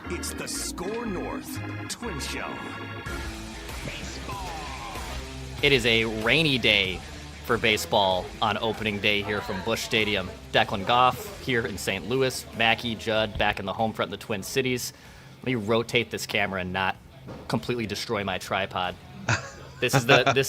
It's the Score North Twin Show. It is a rainy day for baseball on opening day here from Busch Stadium. Declan Goff here in St. Louis. Mackey, Judd back in the home front in the Twin Cities. Let me rotate this camera and not completely destroy my tripod. This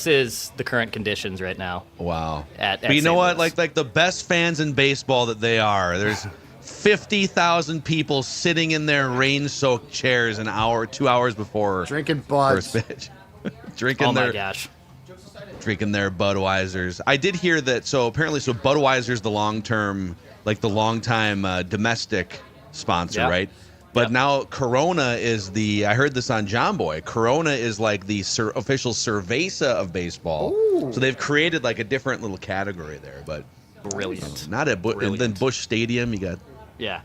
is the current conditions right now. Wow. At but you know St. what? Louis. Like the best fans in baseball that they are. There's 50,000 people sitting in their rain-soaked chairs an hour, 2 hours before drinking buds. first pitch. Drinking Oh my their gosh. drinking their Budweisers. I did hear that. So Budweiser's the long-time domestic sponsor, Yep. right? But Yep. now Corona is I heard this on John Boy. Corona is like the official cerveza of baseball. Ooh. So they've created like a different little category there. But Brilliant. not at and then Brilliant. Busch Stadium. You got Yeah.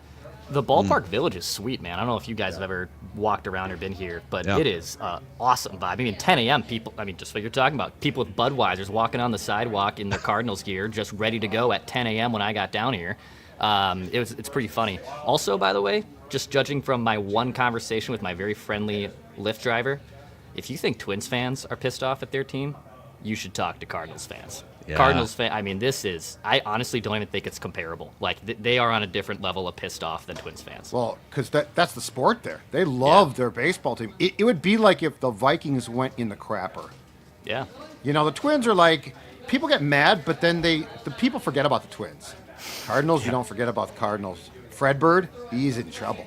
The ballpark village is sweet, man. I don't know if you guys have ever walked around or been here, but Yeah. it is awesome vibe. I mean, 10 a.m. people, just what you're talking about. People with Budweisers walking on the sidewalk in their Cardinals gear, just ready to go at 10 a.m. when I got down here. It's pretty funny. Also, by the way, just judging from my one conversation with my very friendly Lyft driver, if you think Twins fans are pissed off at their team, you should talk to Cardinals fans. Yeah. Cardinals fan. I mean, I honestly don't even think it's comparable. Like they are on a different level of pissed off than Twins fans. Well, because that's the sport there. They love their baseball team. It would be like if the Vikings went in the crapper. Yeah. You know, the Twins are like, people get mad, but then the people forget about the Twins. Cardinals, you don't forget about the Cardinals. Fred Bird, he's in trouble.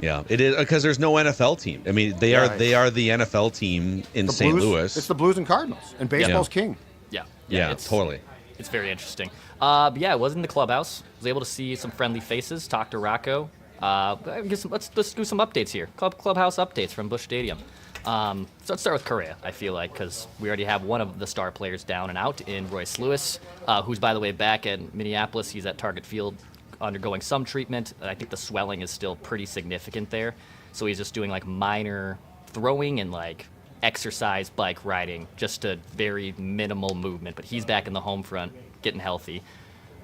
yeah. It is because there's no NFL team. I mean, they are the NFL team in The St. Blues, Louis. It's the Blues and Cardinals, and baseball's king. Yeah. yeah, it's, totally. It's very interesting. But yeah, I was in the clubhouse. Was able to see some friendly faces, talk to Rocco. Let's do some updates here. Clubhouse updates from Busch Stadium. So let's start with Correa, I feel like, because we already have one of the star players down and out in Royce Lewis, who's, by the way, back in Minneapolis. He's at Target Field undergoing some treatment. I think the swelling is still pretty significant there. So he's just doing, like, minor throwing and, like, exercise bike riding, just a very minimal movement. But he's back in the home front, getting healthy.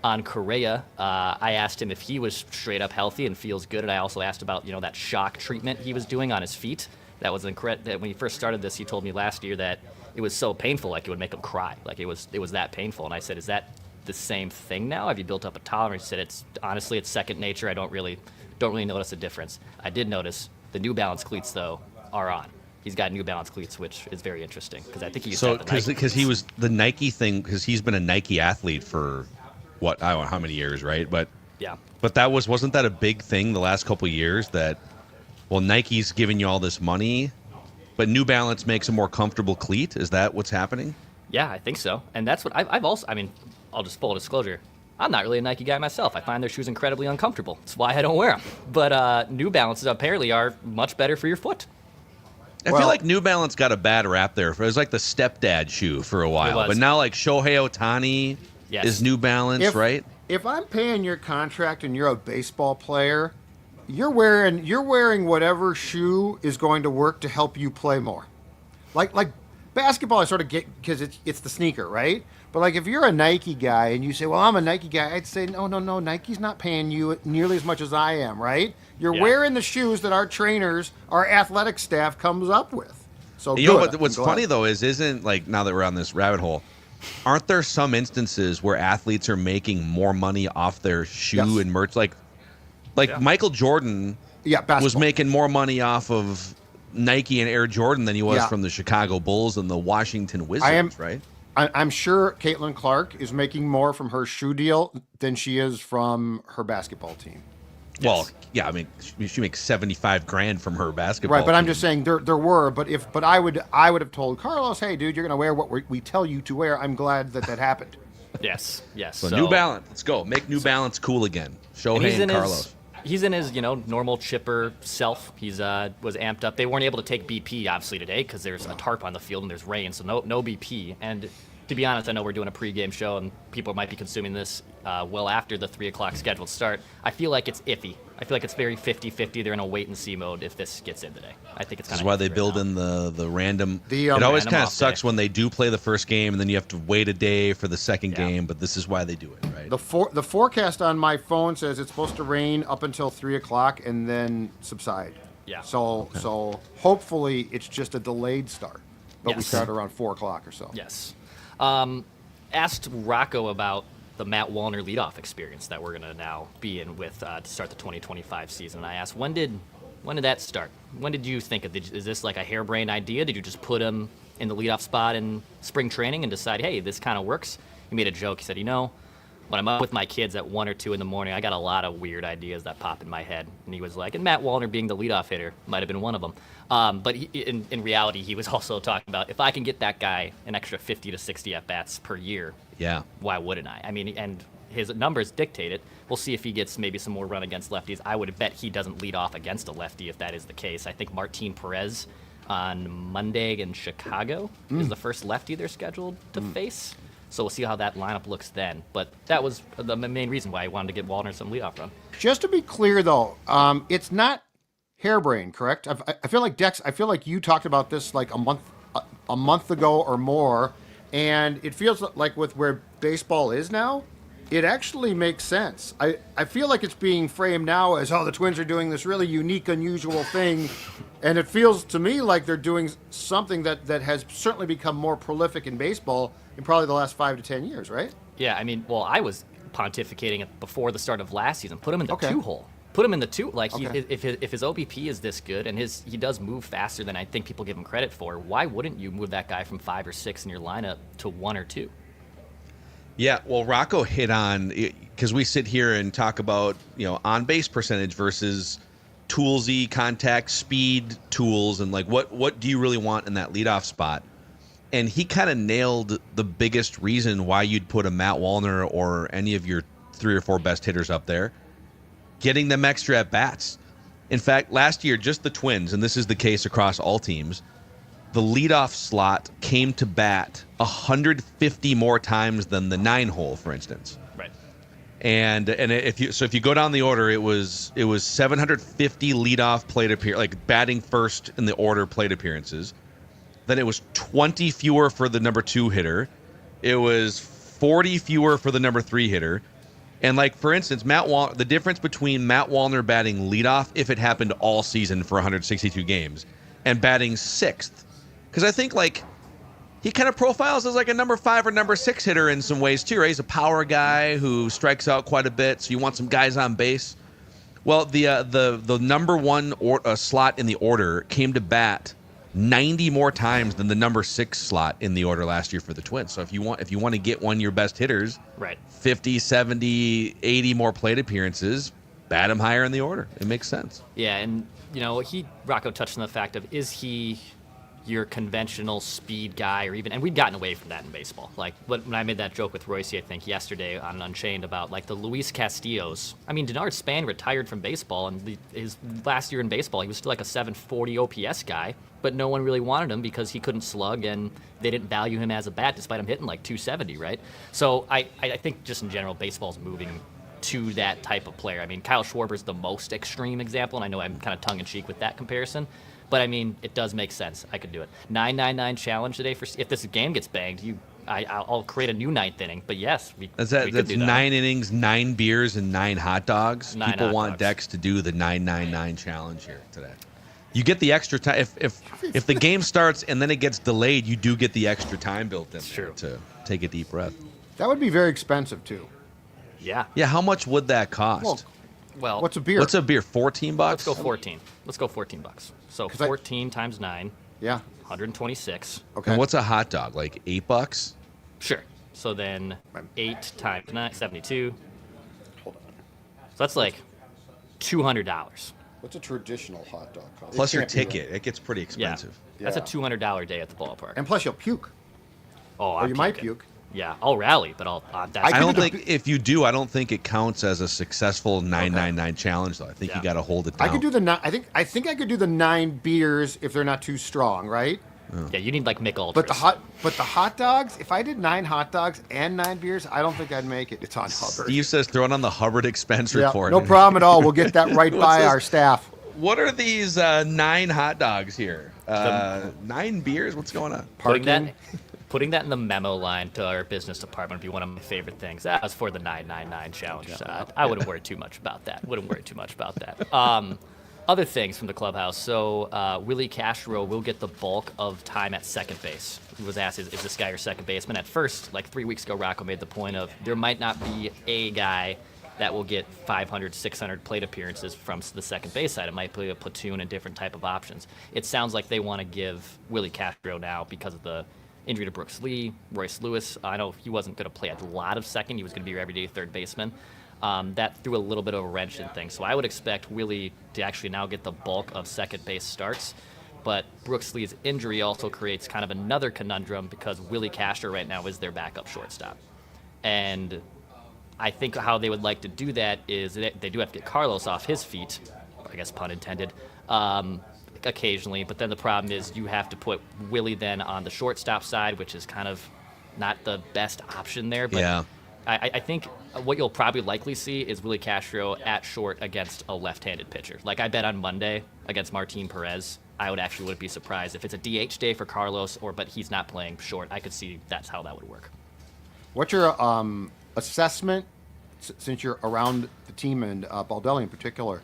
On Correa, I asked him if he was straight up healthy and feels good, and I also asked about that shock treatment he was doing on his feet. That was incorrect. That when he first started this, he told me last year that it was so painful, like it would make him cry. Like it was that painful. And I said, "Is that the same thing now? Have you built up a tolerance?" He said, "It's honestly, it's second nature. I don't really notice a difference." I did notice the New Balance cleats though are on. He's got New Balance cleats, which is very interesting because I think he used to have the Nike because he cleats. was the Nike thing because he's been a Nike athlete for what I don't know how many years, right? But Yeah. But wasn't that a big thing the last couple of years that, well, Nike's giving you all this money, but New Balance makes a more comfortable cleat? Is that what's happening? Yeah, I think so. And that's what I've also, I'll just full disclosure. I'm not really a Nike guy myself. I find their shoes incredibly uncomfortable. That's why I don't wear them. But New Balances apparently are much better for your foot. I feel like New Balance got a bad rap there. It was like the stepdad shoe for a while. was. But now like Shohei Ohtani is New Balance, right? If I'm paying your contract and you're a baseball player, you're wearing whatever shoe is going to work to help you play more. Like basketball, I sort of get because it's the sneaker, right? But like if you're a Nike guy and you say, "Well, I'm a Nike guy," I'd say, "No, Nike's not paying you nearly as much as I am, right? You're wearing the shoes that our trainers, our athletic staff comes up with." So but what's funny though isn't like now that we're on this rabbit hole, aren't there some instances where athletes are making more money off their shoe and merch? Like Michael Jordan was making more money off of Nike and Air Jordan than he was from the Chicago Bulls and the Washington Wizards, right? I'm sure Caitlin Clark is making more from her shoe deal than she is from her basketball team. Well, yeah, I mean, she makes $75,000 from her basketball. Right, but I'm team. just saying there were, but I would have told Carlos, "Hey, dude, you're gonna wear what we tell you to wear." I'm glad that happened. Yes. So New Balance, let's go. Make New Balance cool again. Shohei and Carlos. He's in his, normal chipper self. He's was amped up. They weren't able to take BP obviously today because there's a tarp on the field and there's rain, so no BP. And to be honest, I know we're doing a pregame show and people might be consuming this well after the 3 o'clock scheduled start. I feel like it's iffy. I feel like it's very 50-50. They're in a wait-and-see mode if this gets in today. I think it's kind of. This is why they build in the random. It always kind of sucks when they do play the first game and then you have to wait a day for the second game. But this is why they do it, right? The forecast on my phone says it's supposed to rain up until 3 o'clock and then subside. Yeah. So hopefully it's just a delayed start, but we start around 4 o'clock or so. Yes. Asked Rocco about the Matt Wallner leadoff experience that we're going to now be in with to start the 2025 season. And I asked, when did that start? When did you think of it? Is this like a harebrained idea? Did you just put him in the leadoff spot in spring training and decide, hey, this kind of works? He made a joke. He said, when I'm up with my kids at 1 or 2 in the morning, I got a lot of weird ideas that pop in my head. And he was like, and Matt Wallner being the leadoff hitter might have been one of them. But in reality, he was also talking about, if I can get that guy an extra 50 to 60 at-bats per year, why wouldn't I? I mean, and his numbers dictate it. We'll see if he gets maybe some more run against lefties. I would bet he doesn't lead off against a lefty if that is the case. I think Martin Perez on Monday in Chicago is the first lefty they're scheduled to face. So we'll see how that lineup looks then. But that was the main reason why I wanted to get Wallner some leadoff run. Just to be clear, though, it's not harebrained, correct? I feel like Dex. I feel like you talked about this like a month ago or more, and it feels like with where baseball is now, it actually makes sense. I feel like it's being framed now as, the Twins are doing this really unique, unusual thing, and it feels to me like they're doing something that has certainly become more prolific in baseball in probably the last 5 to 10 years, right? Yeah, I mean, I was pontificating before the start of last season. Put him in the 2-hole. Put him in the 2. Like, if his OBP is this good and he does move faster than I think people give him credit for, why wouldn't you move that guy from 5 or 6 in your lineup to 1 or 2? Yeah, well, Rocco hit on, because we sit here and talk about, on base percentage versus toolsy contact speed tools and like what do you really want in that leadoff spot? And he kind of nailed the biggest reason why you'd put a Matt Wallner or any of your 3 or 4 best hitters up there, getting them extra at bats. In fact, last year, just the Twins, and this is the case across all teams, the leadoff slot came to bat 150 more times than the 9-hole, for instance. Right. And if you go down the order, it was 750 leadoff plate like batting first in the order plate appearances. Then it was 20 fewer for the number 2 hitter. It was 40 fewer for the number 3 hitter. And like, for instance, the difference between Matt Wallner batting leadoff, if it happened all season for 162 games, and batting 6th, because I think like he kind of profiles as like a number 5 or number 6 hitter in some ways too, right? He's a power guy who strikes out quite a bit, so you want some guys on base. Well, the number 1 slot in the order came to bat 90 more times than the number 6 slot in the order last year for the Twins. So if you want to get one of your best hitters, right, 50, 70, 80 more plate appearances, bat him higher in the order. It makes sense. Yeah, and Rocco touched on the fact of, is he your conventional speed guy, or even, and we've gotten away from that in baseball. Like when I made that joke with Royce, I think yesterday on Unchained about like the Luis Castillos. I mean, Denard Span retired from baseball, and his last year in baseball, he was still like a 740 OPS guy, but no one really wanted him because he couldn't slug, and they didn't value him as a bat despite him hitting like 270, right? So I think just in general, baseball's moving to that type of player. I mean, Kyle Schwarber's the most extreme example, and I know I'm kind of tongue-in-cheek with that comparison, but I mean, it does make sense. I could do it. 9-9-9 challenge today for if this game gets banged. I'll create a new 9th inning. But yes, we could do that. That's 9 innings, 9 beers, and 9 hot dogs. 9 People hot want dogs. Dex to do the 9-9-9 challenge here today. You get the extra time if the game starts and then it gets delayed. You do get the extra time built in there to take a deep breath. That would be very expensive too. Yeah. Yeah. How much would that cost? Well, what's a beer? What's a beer? $14? Let's go 14. Let's go $14. So 14 times 9. Yeah. 126. Okay. And what's a hot dog? Like $8? Sure. So then 8 times 9, 72. Hold on. So that's like $200. What's a traditional hot dog cost? Plus your ticket. It gets pretty expensive. Yeah. That's a $200 day at the ballpark. And plus you'll puke. Or you might puke. Yeah, I'll rally, but I'll. I don't think if you do, I don't think it counts as a successful 9-9-9 challenge. Though I think you got to hold it down. I could do I think I could do the 9 beers if they're not too strong, right? Yeah, you need like Mick Ultras. But the hot dogs. If I did 9 hot dogs and 9 beers, I don't think I'd make it. It's on Hubbard. Steve says throw it on the Hubbard expense report. No problem at all. We'll get that right by our staff. What are these 9 hot dogs here? 9 beers? What's going on? Putting that in the memo line to our business department would be one of my favorite things. That was for the 999 challenge. I wouldn't worry too much about that. Other things from the clubhouse. So Willie Castro will get the bulk of time at second base. He was asked, is this guy your second baseman? At first, like 3 weeks ago, Rocco made the point of there might not be a guy that will get 500, 600 plate appearances from the second base side. It might be a platoon and different type of options. It sounds like they want to give Willie Castro now because of the injury to Brooks Lee, Royce Lewis. I know he wasn't going to play a lot of second. He was going to be your everyday third baseman. That threw a little bit of a wrench in things. So I would expect Willie to actually now get the bulk of second base starts. But Brooks Lee's injury also creates kind of another conundrum because Willie Castro right now is their backup shortstop. And I think how they would like to do that is they do have to get Carlos off his feet, I guess pun intended, occasionally. But then the problem is you have to put Willie then on the shortstop side, which is kind of not the best option there. But yeah. I think what you'll probably likely see is Willie Castro at short against a left-handed pitcher. Like I bet on Monday against Martin Perez, I wouldn't be surprised if it's a DH day for Carlos, but he's not playing short. I could see that's how that would work. What's your assessment, since you're around the team and Baldelli in particular,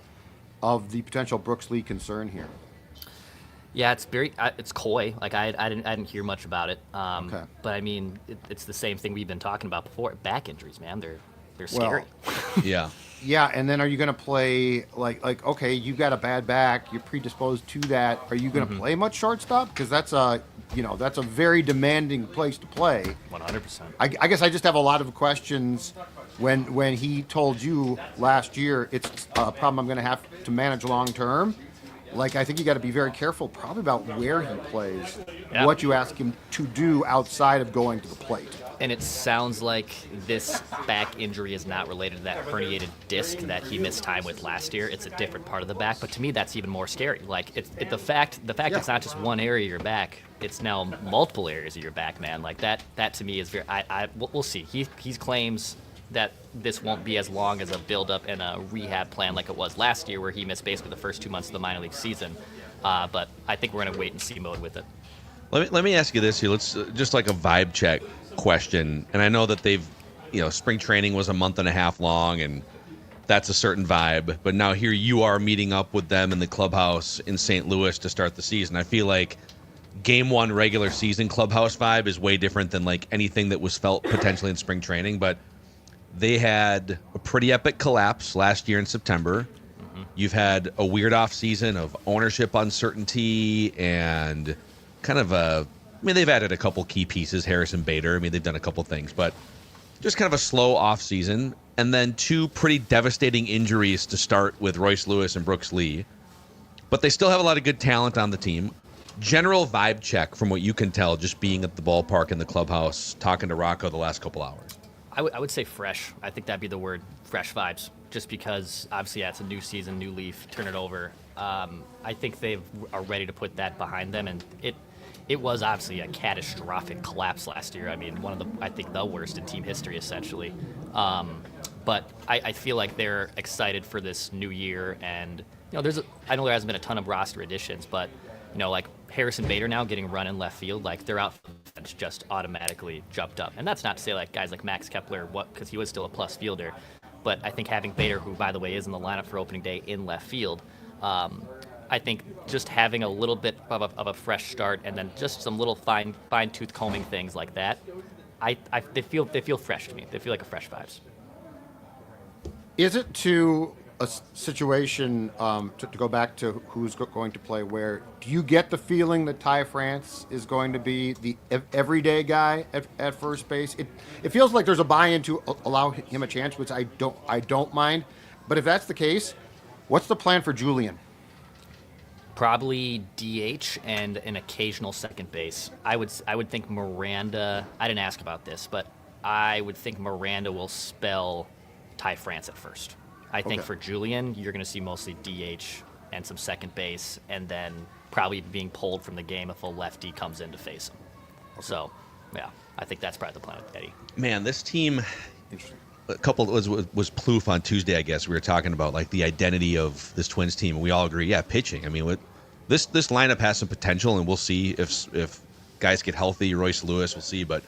of the potential Brooks Lee concern here? Yeah, it's coy. Like I didn't hear much about it. Okay. But I mean, it's the same thing we've been talking about before. Back injuries, man, they're scary. Yeah. Yeah, and then are you going to play like okay, you've got a bad back, you're predisposed to that. Are you going to play much shortstop? Because that's a very demanding place to play. 100%. I guess I just have a lot of questions when he told you last year it's a problem I'm going to have to manage long term. Like, I think you got to be very careful probably about where he plays, what you ask him to do outside of going to the plate. And it sounds like this back injury is not related to that herniated disc that he missed time with last year. It's a different part of the back. But to me, that's even more scary. Like, the fact it's not just one area of your back. It's now multiple areas of your back, man. Like, that to me is very... We'll see. He claims that this won't be as long as a build-up and a rehab plan like it was last year, where he missed basically the first 2 months of the minor league season. But I think we're in a wait-and-see mode with it. Let me ask you this here. Let's just like a vibe check question. And I know that spring training was a month and a half long, and that's a certain vibe. But now here you are meeting up with them in the clubhouse in St. Louis to start the season. I feel like game one regular season clubhouse vibe is way different than like anything that was felt potentially in spring training. But they had a pretty epic collapse last year in September. Mm-hmm. You've had a weird off season of ownership uncertainty and kind of they've added a couple key pieces, Harrison Bader. I mean, they've done a couple things, but just kind of a slow off season. And then 2 pretty devastating injuries to start with Royce Lewis and Brooks Lee. But they still have a lot of good talent on the team. General vibe check from what you can tell, just being at the ballpark in the clubhouse, talking to Rocco the last couple hours. I would say fresh. I think that'd be the word, fresh vibes. Just because, obviously, it's a new season, new leaf, turn it over. I think they are ready to put that behind them, and it was obviously a catastrophic collapse last year. I mean, I think the worst in team history, essentially. But I feel like they're excited for this new year, and I know there hasn't been a ton of roster additions, but like Harrison Bader now getting run in left field, like their outfield just automatically jumped up. And that's not to say like guys like Max Kepler, because he was still a plus fielder. But I think having Bader, who by the way is in the lineup for opening day in left field, I think just having a little bit of a fresh start and then just some little fine tooth combing things like that, they feel fresh to me. They feel like a fresh vibes. Is it to a situation, to go back to who's going to play where, do you get the feeling that Ty France is going to be the everyday guy at first base? It feels like there's a buy-in to allow him a chance, which I don't mind. But if that's the case, what's the plan for Julian? Probably DH and an occasional second base. I would think Miranda, I didn't ask about this, but I would think Miranda will spell Ty France at first. I think for Julian, you're going to see mostly DH and some second base, and then probably being pulled from the game if a lefty comes in to face him. Okay. So, yeah, I think that's probably the plan with Eddie. Man, this team. A couple was Plouffe on Tuesday, I guess. We were talking about like the identity of this Twins team, and we all agree, yeah, pitching. I mean, this lineup has some potential, and we'll see if guys get healthy. Royce Lewis, we'll see, but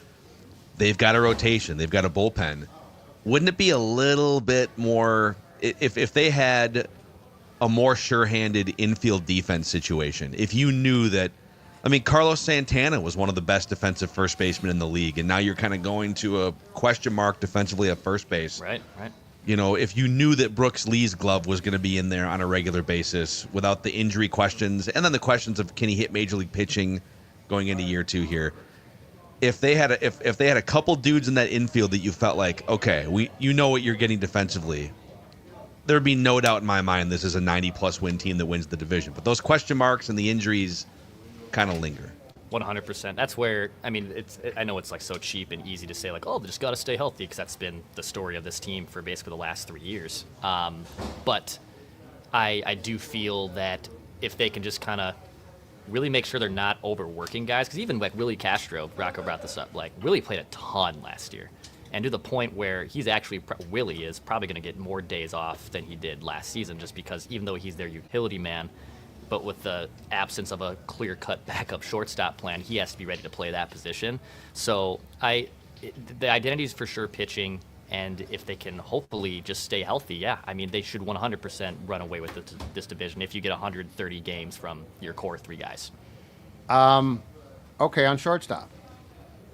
they've got a rotation, they've got a bullpen. Wouldn't it be a little bit more if they had a more sure-handed infield defense situation? If you knew that, I mean, Carlos Santana was one of the best defensive first basemen in the league, and now you're kind of going to a question mark defensively at first base. Right. You know, if you knew that Brooks Lee's glove was going to be in there on a regular basis without the injury questions, and then the questions of can he hit major league pitching going into year 2 here. If they had a couple dudes in that infield that you felt like, okay, you know what you're getting defensively, there'd be no doubt in my mind this is a 90-plus win team that wins the division. But those question marks and the injuries kind of linger. 100%. That's where, I mean, I know it's like so cheap and easy to say like, oh, they just got to stay healthy, because that's been the story of this team for basically the last 3 years. But I do feel that if they can just kind of really make sure they're not overworking guys, because even like Willie Castro, Rocco brought this up, like Willie played a ton last year, and to the point where he's actually, Willie is probably going to get more days off than he did last season, just because even though he's their utility man, but with the absence of a clear-cut backup shortstop plan, he has to be ready to play that position. So the identity is for sure pitching, and if they can hopefully just stay healthy, yeah, I mean, they should 100% run away with this division if you get 130 games from your core 3 guys. Okay, on shortstop,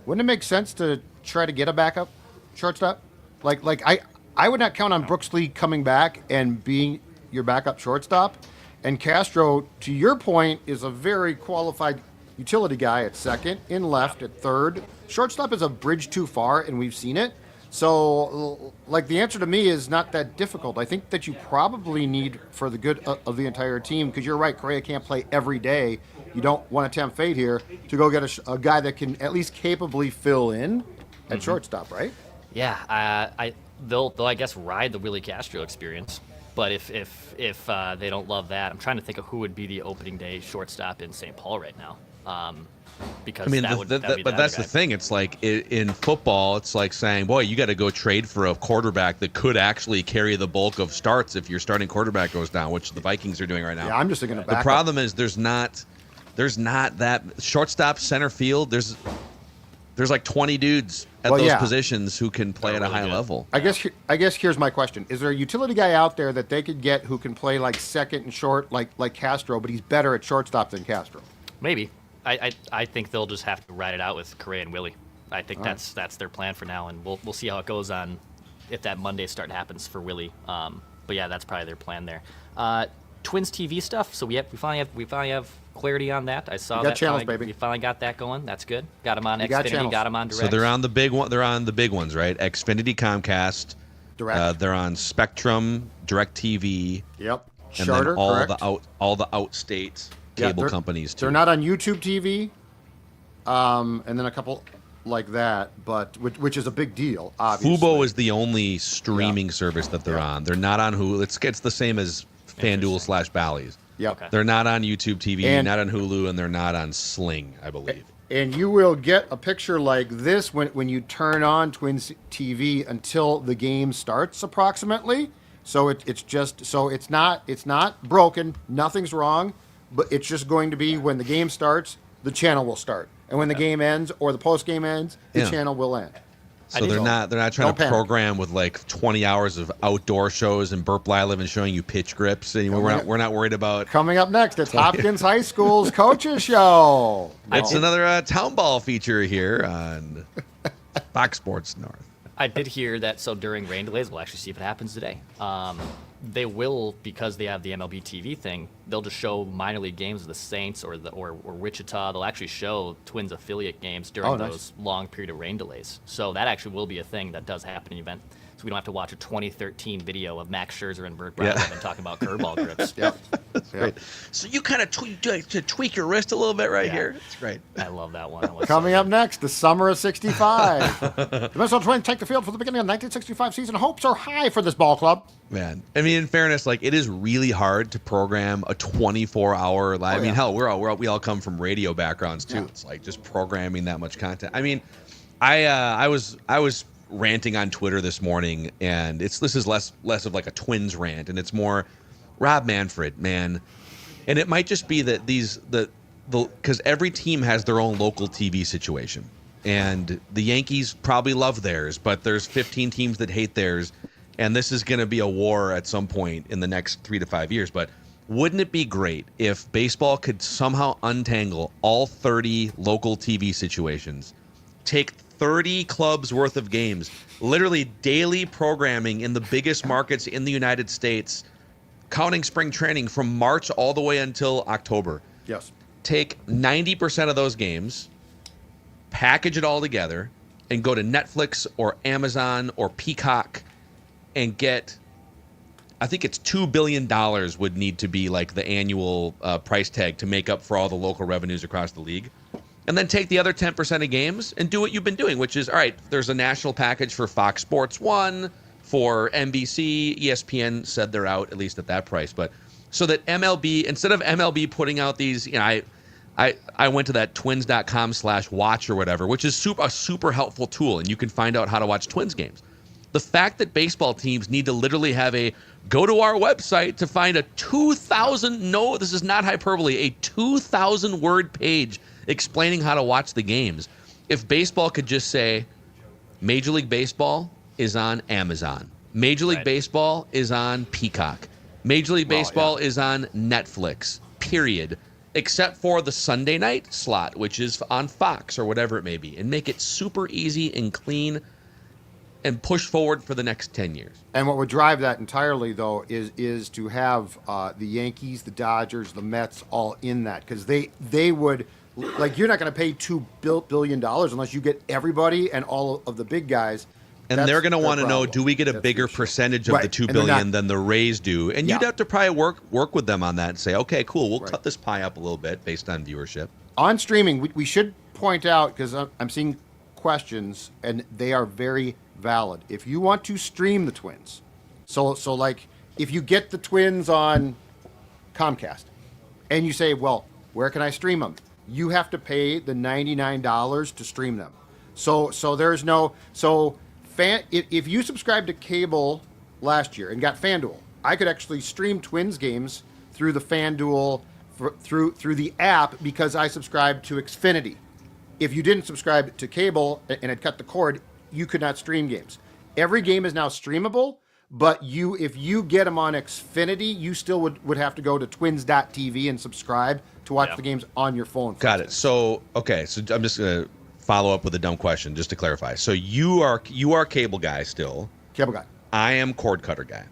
wouldn't it make sense to try to get a backup shortstop? Like I would not count on Brooks Lee coming back and being your backup shortstop. And Castro, to your point, is a very qualified utility guy at second, in left, at third. Shortstop is a bridge too far, and we've seen it. So, like, the answer to me is not that difficult. I think that you probably need, for the good of the entire team, because you're right, Correa can't play every day. You don't want to tempt fate here to go get a guy that can at least capably fill in at shortstop, right? Yeah, they'll I guess ride the Willie Castro experience. But if they don't love that, I'm trying to think of who would be the opening day shortstop in St. Paul right now. Because I mean, that would be but that's the thing. It's like in football, it's like saying, boy, you got to go trade for a quarterback that could actually carry the bulk of starts if your starting quarterback goes down, which the Vikings are doing right now. Yeah, I'm just thinking of the problem is there's not that shortstop, center field. There's like 20 dudes at those positions who can play at a high level. I guess here's my question: is there a utility guy out there that they could get who can play like second and short, like Castro, but he's better at shortstop than Castro? Maybe. I think they'll just have to ride it out with Correa and Willie. I think that's their plan for now, and we'll see how it goes on if that Monday start happens for Willie. But yeah, that's probably their plan there. Twins TV stuff. So we finally have clarity on that. I saw we got that channels, baby. We finally got that going. That's good. Got them on Xfinity. Got them on Direct. So they're on the big one. They're on the big ones, right? Xfinity, Comcast. Direct. They're on Spectrum, DirecTV. Yep. And Charter. then correct. all the outstate cable companies too. They're not on YouTube TV. And then a couple like that, but which is a big deal. Obviously, Fubo is the only streaming service that they're on. They're not on Hulu. It's the same as FanDuel / Bally's. Yeah. Okay. They're not on YouTube TV, not on Hulu, and they're not on Sling, I believe. And you will get a picture like this when you turn on Twins TV until the game starts, approximately. So it's not broken, nothing's wrong, but it's just going to be when the game starts, the channel will start, and when the game ends or the post game ends, the channel will end. So they're not trying to program with like 20 hours of outdoor shows and Burp Live and showing you pitch grips. And we're not worried about. Coming up next, it's Hopkins High School's Coaches Show. It's another town ball feature here on Fox Sports North. I did hear that. So during rain delays, we'll actually see if it happens today. They will, because they have the MLB TV thing, they'll just show minor league games of the Saints or Wichita. They'll actually show Twins affiliate games during those long period of rain delays. So that actually will be a thing that does happen in the event so we don't have to watch a 2013 video of Max Scherzer and Bert Brown talking about curveball grips. That's great. So you kind of tweak your wrist a little bit here. That's great. I love that one. Coming up next, the summer of '65. The Minnesota Twins take the field for the beginning of the 1965 season. Hopes are high for this ball club. Man, I mean, in fairness, like it is really hard to program a 24-hour live. I mean, hell, we all come from radio backgrounds too. It's like just programming that much content. I mean, I was ranting on Twitter this morning, and this is less of like a Twins rant, and it's more Rob Manfred, man. And it might just be that because every team has their own local TV situation, and the Yankees probably love theirs, but there's 15 teams that hate theirs, and this is going to be a war at some point in the next 3 to 5 years. But wouldn't it be great if baseball could somehow untangle all 30 local TV situations, take 30 clubs worth of games, literally daily programming in the biggest markets in the United States, counting spring training from March all the way until October. Yes. Take 90% of those games, package it all together, and go to Netflix or Amazon or Peacock and get, I think it's $2 billion would need to be like the annual price tag to make up for all the local revenues across the league. And then take the other 10% of games and do what you've been doing, which is, all right, there's a national package for Fox Sports 1, for NBC. ESPN said they're out, at least at that price. But so that MLB, instead of MLB putting out these, I went to that twins.com/watch or whatever, which is a super helpful tool, and you can find out how to watch Twins games. The fact that baseball teams need to literally have go to our website to find a 2,000, no, this is not hyperbole, a 2,000-word page explaining how to watch the games. If baseball could just say, Major League Baseball is on Amazon. Major League Baseball is on Peacock. Major League Baseball is on Netflix, period. Except for the Sunday night slot, which is on Fox or whatever it may be. And make it super easy and clean and push forward for the next 10 years. And what would drive that entirely, though, is to have the Yankees, the Dodgers, the Mets all in that. Because they would, like, you're not going to pay $2 billion unless you get everybody and all of the big guys. And they're going to want to know, do we get a bigger percentage of the $2 billion than the Rays do? And you'd have to probably work with them on that and say, okay, cool, we'll cut this pie up a little bit based on viewership. On streaming, we should point out, because I'm seeing questions, and they are very valid. If you want to stream the Twins, so like if you get the Twins on Comcast and you say, well, where can I stream them? You have to pay the $99 to stream them. So there's no if you subscribed to cable last year and got FanDuel, I could actually stream Twins games through the FanDuel through the app because I subscribed to Xfinity. If you didn't subscribe to cable and had cut the cord, you could not stream games. Every game is now streamable, but if you get them on Xfinity, you still would have to go to twins.tv and subscribe to watch the games on your phone. Got it. So I'm just going to follow up with a dumb question just to clarify. So you are cable guy still. Cable guy. I am cord cutter guy.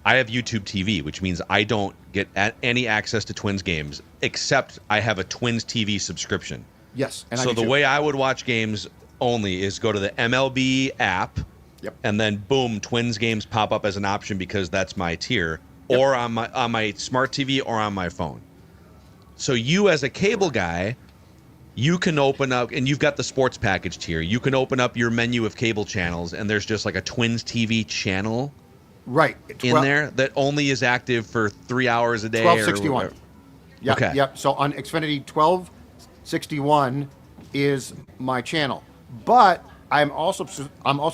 I have YouTube TV, which means I don't get any access to Twins games except I have a Twins TV subscription. Yes. And so the way I would watch games only is go to the MLB app, and then boom, Twins games pop up as an option because that's my tier, or on my smart TV or on my phone. So you as a cable guy, you can open up, and you've got the sports package tier. You can open up your menu of cable channels, and there's just like a Twins TV channel in there that only is active for 3 hours a day. 1261. Yep. So on Xfinity, 1261 is my channel. But I'm also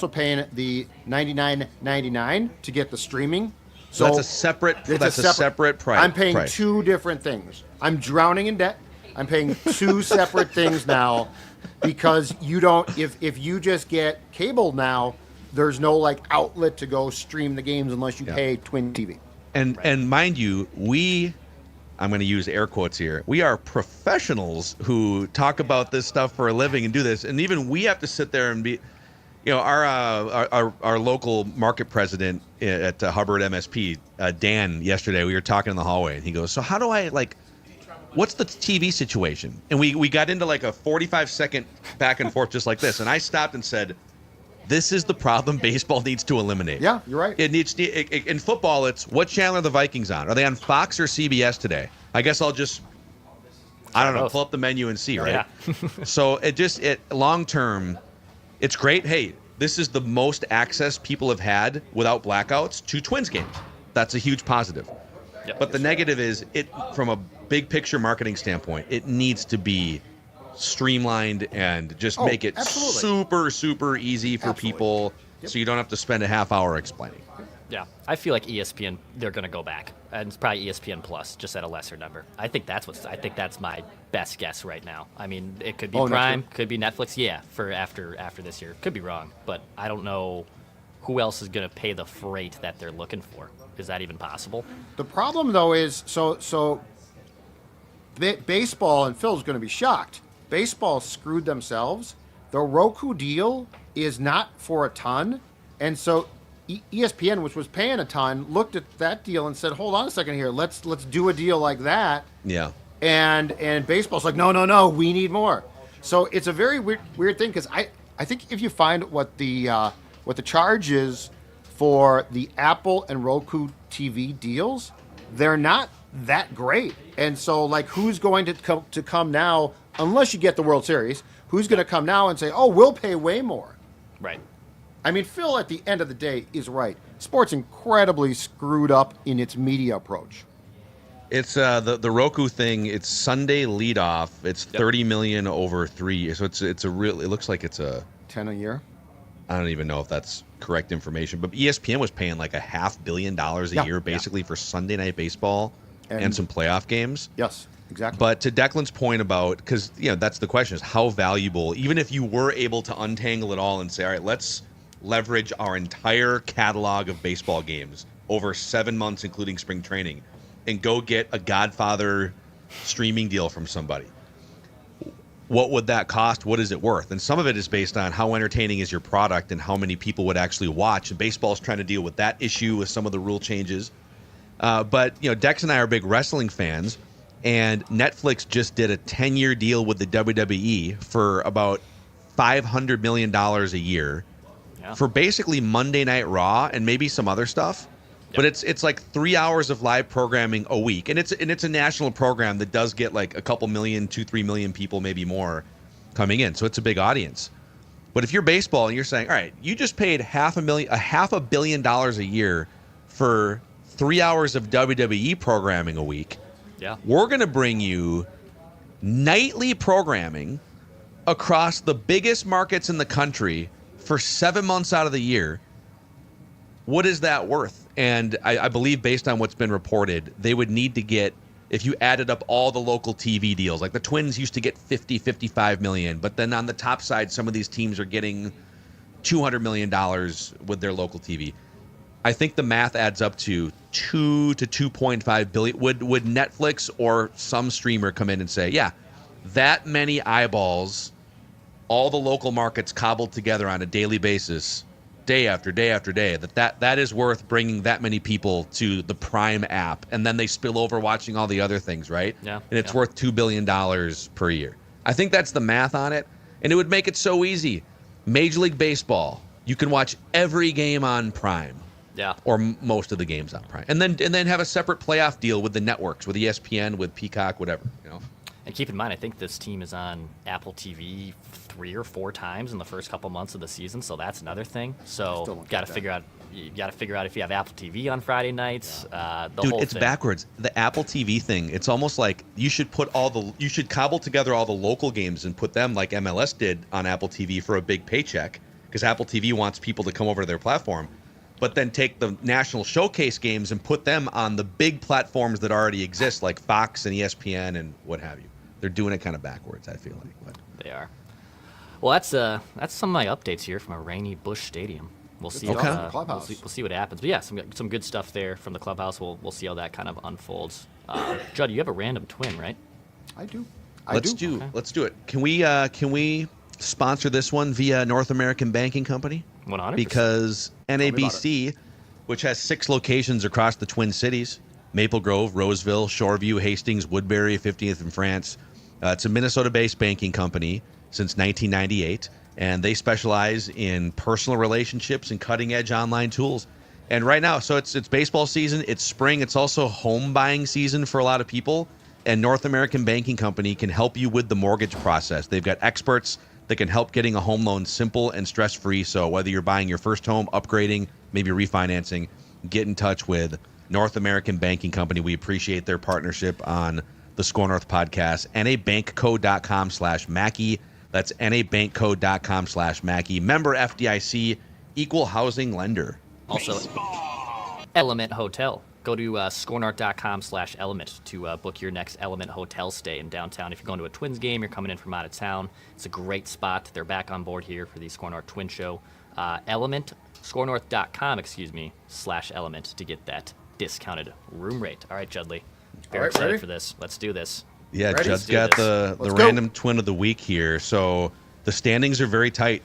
paying the $99.99 to get the streaming. So that's a separate price. I'm paying two different things. I'm drowning in debt. I'm paying two separate things now because you don't. If you just get cable now, there's no like outlet to go stream the games unless you pay Twin TV. And mind you, I'm going to use air quotes here. We are professionals who talk about this stuff for a living and do this, and even we have to sit there and be, our local market president at Hubbard MSP, Dan. Yesterday we were talking in the hallway, and he goes, "So how do I what's the TV situation?" And we got into like a 45-second back and forth just like this, and I stopped and said, This is the problem baseball needs to eliminate. Yeah, you're right. It needs in football. It's what channel are the Vikings on? Are they on Fox or CBS today? I guess I'll just pull up the menu and see, right? Yeah. So it long term, it's great. Hey, this is the most access people have had without blackouts to Twins games. That's a huge positive. Yep. But the negative is it from a big picture marketing standpoint, it needs to be streamlined and just make it super, super easy for people so you don't have to spend a half hour explaining. Yeah, I feel like ESPN, they're going to go back. And it's probably ESPN Plus, just at a lesser number. I think that's my best guess right now. I mean, it could be Prime, could be Netflix, for after this year. Could be wrong, but I don't know who else is going to pay the freight that they're looking for. Is that even possible? The problem, though, is baseball, and Phil's going to be shocked. Baseball screwed themselves. The Roku deal is not for a ton, and so ESPN, which was paying a ton, looked at that deal and said, "Hold on a second here. Let's do a deal like that." Yeah. And baseball's like, "No, we need more." So it's a very weird thing because I think if you find what the charge is for the Apple and Roku TV deals, they're not that great. And so, like, who's going to come now? Unless you get the World Series, who's going to come now and say, "Oh, we'll pay way more"? Right. I mean, Phil, at the end of the day, is right. Sport's incredibly screwed up in its media approach. It's the Roku thing. It's Sunday leadoff. It's $30 million over 3 years. So it's a real. It looks like it's a 10 a year. I don't even know if that's correct information, but ESPN was paying like $500 million a year basically for Sunday Night Baseball and some playoff games. Yes. Exactly. But to Declan's point about, because that's the question, is how valuable, even if you were able to untangle it all and say, all right, let's leverage our entire catalog of baseball games over 7 months, including spring training, and go get a Godfather streaming deal from somebody. What would that cost? What is it worth? And some of it is based on how entertaining is your product and how many people would actually watch. And baseball's trying to deal with that issue with some of the rule changes. But Dex and I are big wrestling fans. And Netflix just did a 10-year deal with the WWE for about $500 million a year for basically Monday Night Raw and maybe some other stuff. Yep. But it's like 3 hours of live programming a week, and it's a national program that does get like a couple million, 2-3 million people, maybe more, coming in. So it's a big audience. But if you're baseball and you're saying, all right, you just paid $500 million a year for 3 hours of WWE programming a week. Yeah. We're going to bring you nightly programming across the biggest markets in the country for 7 months out of the year. What is that worth? And I believe, based on what's been reported, they would need to get, if you added up all the local TV deals, like the Twins used to get 55 million, but then on the top side, some of these teams are getting $200 million with their local TV. I think the math adds up to 2 to 2.5 billion. Would Netflix or some streamer come in and say, yeah, that many eyeballs, all the local markets cobbled together on a daily basis, day after day after day, that is worth bringing that many people to the Prime app, and then they spill over watching all the other things, right? Yeah. And it's worth $2 billion per year. I think that's the math on it, and it would make it so easy. Major League Baseball, you can watch every game on Prime. Yeah. Or most of the games on Prime. And then have a separate playoff deal with the networks, with ESPN, with Peacock, whatever, And keep in mind, I think this team is on Apple TV 3 or 4 times in the first couple months of the season, so that's another thing. So got to figure out if you have Apple TV on Friday nights. Dude, whole it's thing. backwards. The Apple TV thing, it's almost like you should cobble together all the local games and put them like MLS did on Apple TV for a big paycheck, because Apple TV wants people to come over to their platform. But then take the national showcase games and put them on the big platforms that already exist, like Fox and ESPN and what have you. They're doing it kind of backwards, I feel like. But. They are. Well, that's some of my updates here from a rainy Busch Stadium. We'll see. Okay. We'll see what happens. But yeah, some good stuff there from the clubhouse. We'll see how that kind of unfolds. Judd, you have a random twin, right? I do. Let's do it. Can we sponsor this one via North American Banking Company? 100%. Because NABC, which has 6 locations across the Twin Cities, Maple Grove, Roseville, Shoreview, Hastings, Woodbury, 50th in France. It's a Minnesota-based banking company since 1998. and they specialize in personal relationships and cutting-edge online tools. And right now, so it's baseball season, it's spring, it's also home buying season for a lot of people, and North American Banking Company can help you with the mortgage process. They've got experts that can help getting a home loan simple and stress-free. So whether you're buying your first home, upgrading, maybe refinancing, get in touch with North American Banking Company. We appreciate their partnership on the Score North podcast. nabankco.com/Mackey. That's nabankco.com/Mackey. Member FDIC, equal housing lender. Also, Element Hotel. Go to scorenorth.com/element to book your next Element Hotel stay in downtown. If you're going to a Twins game, you're coming in from out of town, it's a great spot. They're back on board here for the Score North Twin Show. scorenorth.com/element to get that discounted room rate. All right, Judley. Very excited ready for this. Let's do this. Yeah, Ready? Judd's got the random twin of the week here. So the standings are very tight.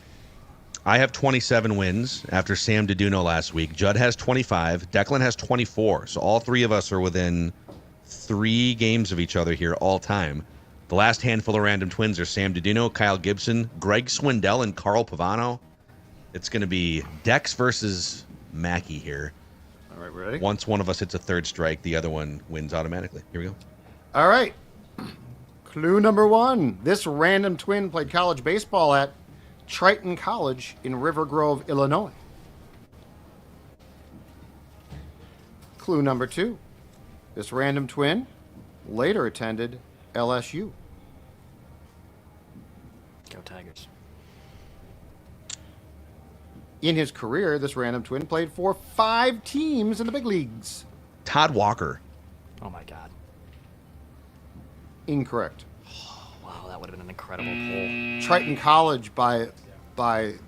I have 27 wins after Sam Deduno last week. Judd has 25. Declan has 24. So all three of us are within 3 games of each other here all time. The last handful of random twins are Sam Deduno, Kyle Gibson, Greg Swindell, and Carl Pavano. It's going to be Dex versus Mackey here. All right, ready? Once one of us hits a third strike, the other one wins automatically. Here we go. All right. Clue number 1. This random twin played college baseball at Triton College in River Grove, Illinois. Clue number 2. This random twin later attended LSU. Go Tigers. In his career, this random twin played for 5 teams in the big leagues. Todd Walker. Oh, my God. Incorrect. Wow, that would have been an incredible pull. Triton College, by the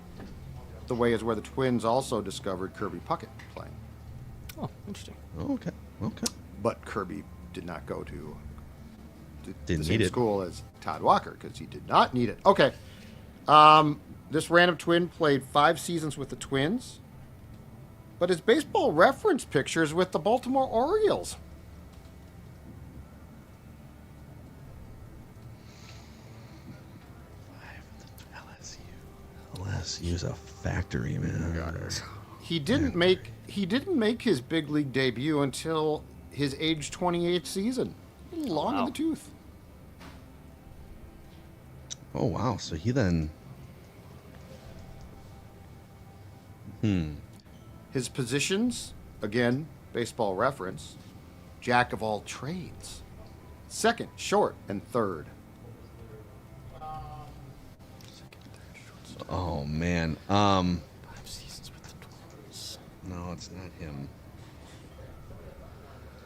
way, is where the Twins also discovered Kirby Puckett playing. Oh, interesting. Okay. But Kirby did not go to the Didn't same need it. school as Todd Walker because he did not need it. Okay. This random twin played 5 seasons with the Twins, but his baseball reference picture is with the Baltimore Orioles. LSU's a factory, man. He didn't make his big league debut until his age 28 season. Long in the tooth. Oh wow! So he then. His positions, again, baseball reference, jack of all trades. Second, short, and third. Oh man. 5 seasons with the Twins. No, it's not him.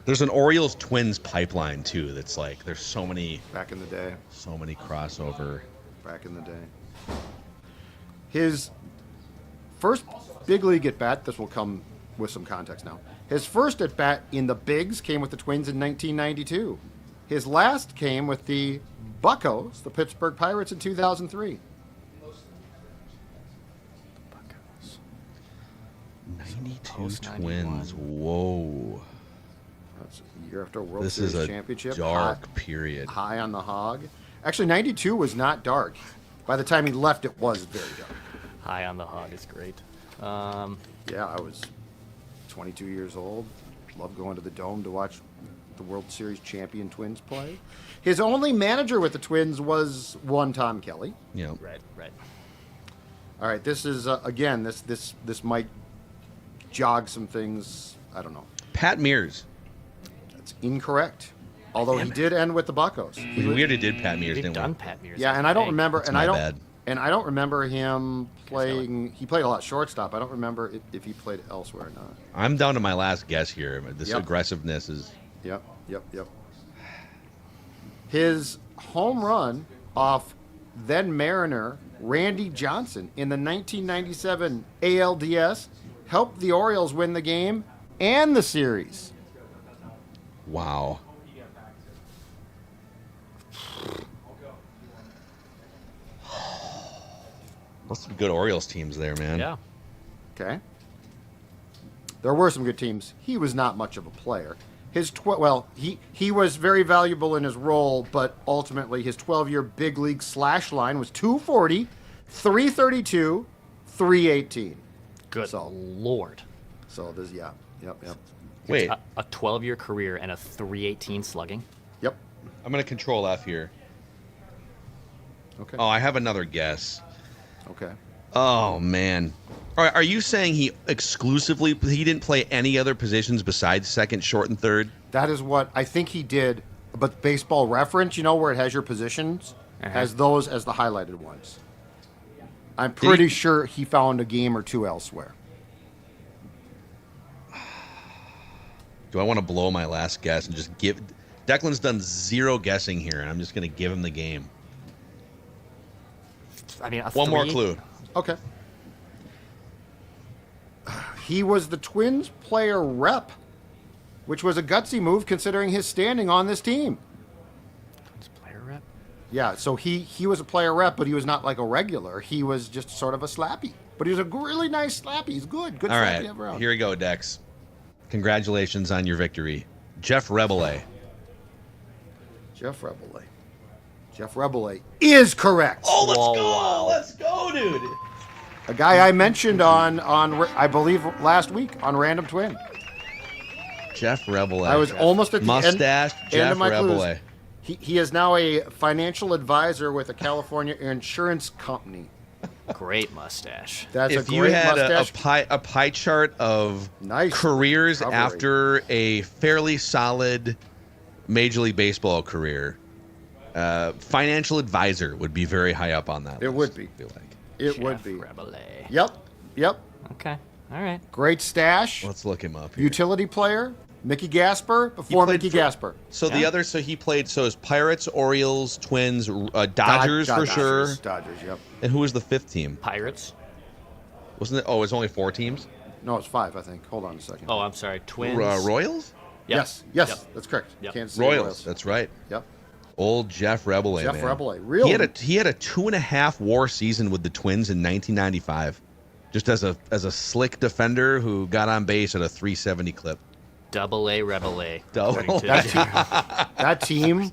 There's an Orioles Twins pipeline too. That's like there's so many Back in the day. crossover. Back in the day. His first big league at bat, this will come with some context now. His first at bat in the bigs came with the Twins in 1992. His last came with the Buccos, the Pittsburgh Pirates, in 2003. 92 Twins. Whoa. That's a year after a World This Series is a championship. dark period. High on the hog. Actually, 92 was not dark. By the time he left, it was very dark. High on the hog is great. Yeah, I was 22 years old. Loved going to the Dome to watch the World Series champion Twins play. His only manager with the Twins was one Tom Kelly. Yeah. Right. All right, this is again. This might jog some things. I don't know. Pat Mears. That's incorrect. Although he did end with the Buccos. We already did Pat Mears, We've didn't done we? Pat Mears. Yeah, and I don't remember. That's And my I don't. bad. And I don't remember him playing. He played a lot shortstop. I don't remember if he played elsewhere or not. I'm down to my last guess here. This Yep. aggressiveness is. Yep. His home run off then Mariner Randy Johnson in the 1997 ALDS helped the Orioles win the game and the series. Wow. Those some good Orioles teams there, man. Yeah. Okay. There were some good teams. He was not much of a player. He was very valuable in his role, but ultimately his 12-year big league slash line was 240, 332, 318. Good Lord. So this, yeah. Yep. Wait. A 12-year career and a 318 slugging. Yep. I'm going to control F here. Okay. Oh, I have another guess. Okay. Oh, man. Are you saying he didn't play any other positions besides second, short, and third? That is what I think he did. But Baseball Reference, where it has your positions, has those as the highlighted ones. I'm pretty sure he found a game or two elsewhere. Do I want to blow my last guess and just give... Declan's done zero guessing here, and I'm just going to give him the game. I mean, one more clue. Okay. He was the Twins player rep, which was a gutsy move considering his standing on this team. Twins player rep? Yeah, so he was a player rep, but he was not like a regular. He was just sort of a slappy. But he was a really nice slappy. He's good. Good All slappy right, ever out. here we go, Dex. Congratulations on your victory. Jeff Rebele. Jeff Rebele. Jeff Rebele is correct. Oh, let's go. Let's go, dude. A guy I mentioned on I believe last week on Random Twin. Jeff Rebele. I was almost at the mustache. end Jeff of my Rebele. clues. He is now a financial advisor with a California insurance company. Great mustache. That's If a you great had mustache. a pie chart of Nice careers recovery. after a fairly solid Major League Baseball career, financial advisor would be very high up on that It list, would be. I feel like. It would be. Rebele. Yep. Okay. All right. Great stash. Let's look him up here. Utility player. Mickey Gasper before Mickey Gasper. So the other, he played, so it's Pirates, Orioles, Twins, Dodgers for sure. Dodgers, yep. And who was the fifth team? Pirates. Wasn't it? Oh, it's only 4 teams? No, it's 5, I think. Hold on a second. Oh, I'm sorry. Twins. Royals? Yep. Yes, Yep. that's correct. Yep. Kansas City Royals, that's right. Yep. Old Jeff Rebele, Jeff man. Rebele, really? He had a 2.5 WAR season with the Twins in 1995, just as a slick defender who got on base at a 370 clip. Double A Rebele. Double. That team,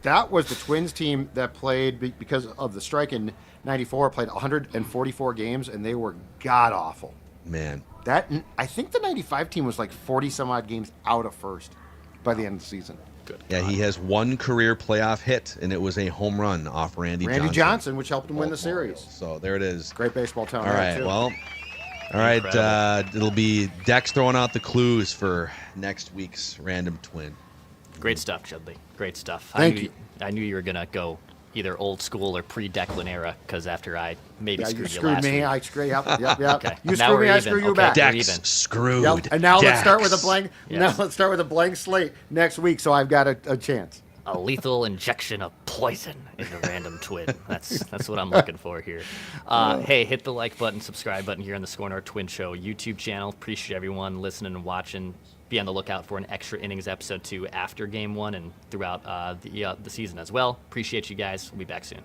that was the Twins team that played because of the strike in '94. Played 144 games, and they were god awful. Man, I think the '95 team was like 40 some odd games out of first by the end of the season. Good. yeah, he has one career playoff hit, and it was a home run off Randy Johnson, which helped him win the series. So there it is. Great baseball talent. All right, too. well, all right. It'll be Dex throwing out the clues for next week's Random Twin. Great stuff, Chudley. Great stuff. Thank you. I knew you were going to go either old school or pre-Declan era, because after I maybe Yeah, screwed you you screwed last me. week. I screwed you. Yep. Okay. You Now screw we're me. I even. screw you Okay. back. We're Dex even. screwed. Yep. And now let's start with a Dex. blank. Yes. Now let's start with a blank slate next week. So I've got a chance. A lethal injection of poison in the Random Twin. That's what I'm looking for here. Hey, hit the like button, subscribe button here on the Score North Twin Show YouTube channel. Appreciate everyone listening and watching. Be on the lookout for an extra innings episode 2 after Game 1 and throughout the season as well. Appreciate you guys. We'll be back soon.